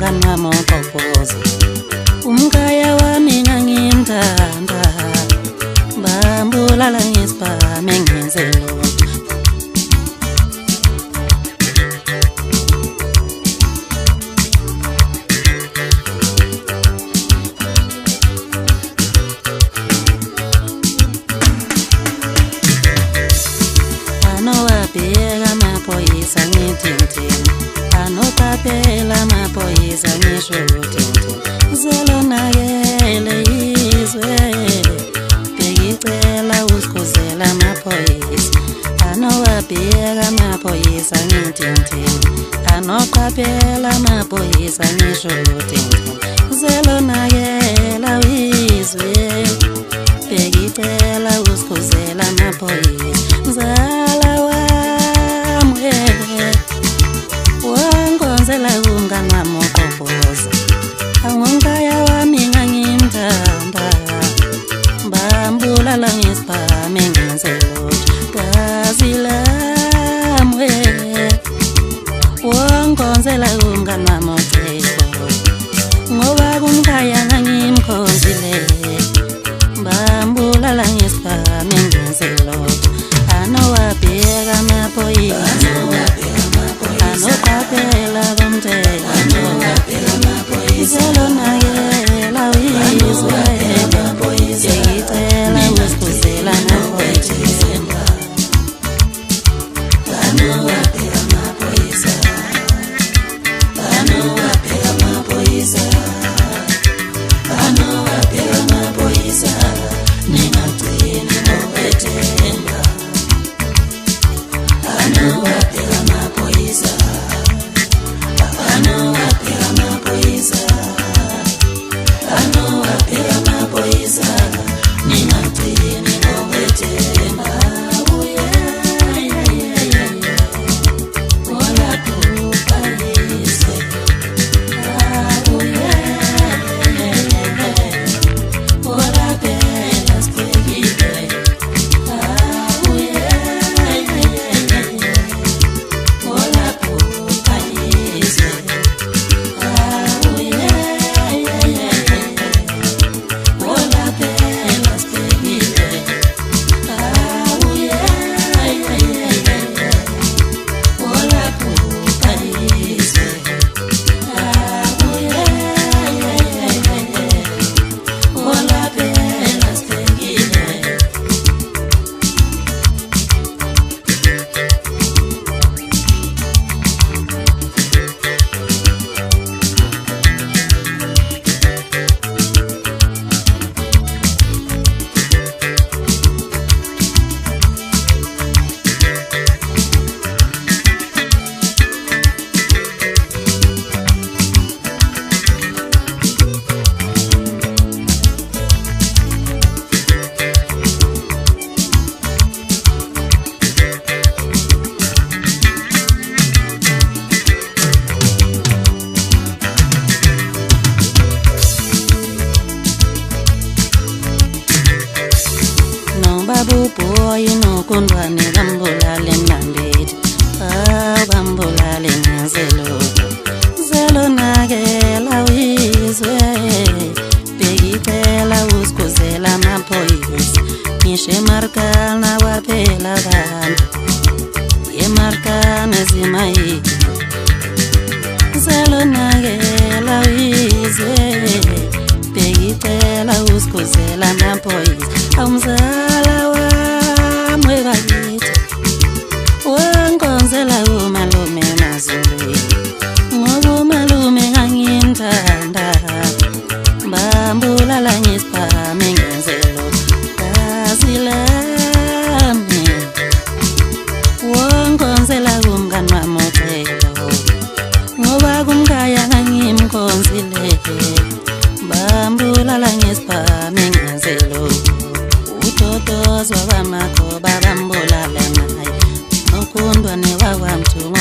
umngani wami oqoqoza. Umkhaya wami ngangimthanda, bambulala ngesibhame ngenze lutho. Anowabheka amaphoyisa ngithintini, anoqaphela amaphoyisa ngisho uthintini. Zelonakele izwe, bhekicela usikhuzela amaphoyisa. Anowabheka amaphoyisa ngithintini, anoqaphela amaphoyisa ngisho uthintini. Zelonakela izwe, bhekicela usikhuzela amaphoyisa. Mzala wami wangonzela umngani wami oqoqoza. Angumkhaya wami ngangimthanda, bambulala ngesibhame ngenze lutho. Gazi lami wangonzela umngani wami oqoqoza. Ngoba kumkhaya ngangimkhonzile, bambulala ngesibhame ngenze lutho. Anowabheka amaphoyisa, anoqaphela komthetho. Zelonakela izwe, bhekicela usikhuzela amaphoyisa. Anowabheka amaphoyisa, anowabheka amaphoyisa, anowabheka amaphoyisa. Ningagcini ngokwethemba. Anowabheka amaphoyisa, anowabheka amaphoyisa, anowabheka amaphoyisa. Ningagcini ngokwethemba. Boy nokundwane bambulale mnambithi, bambulale ngenze lutho. Zelonakela izwe, bhekicela usikhuzela amaphoyisa. Ngisho eMarikana waphela abantu, eMarikana zimayini. Zelonakela izwe, bhekicela usikhuzela amaphoyisa. Awumzala wami bakithi, wangonzela umalume Mazulwini. Ngoba umalume ngangimthanda, bambulala ngesibhame ngenze lutho. Gazi lami wangonzela umngani wami oqoqoza. Ngoba kumkhaya ngangimkhonzile, bambulala ngesibhame ngenze lutho. Utotozwa kwamakhoba bambulala naye, nokundwane wakwamthungo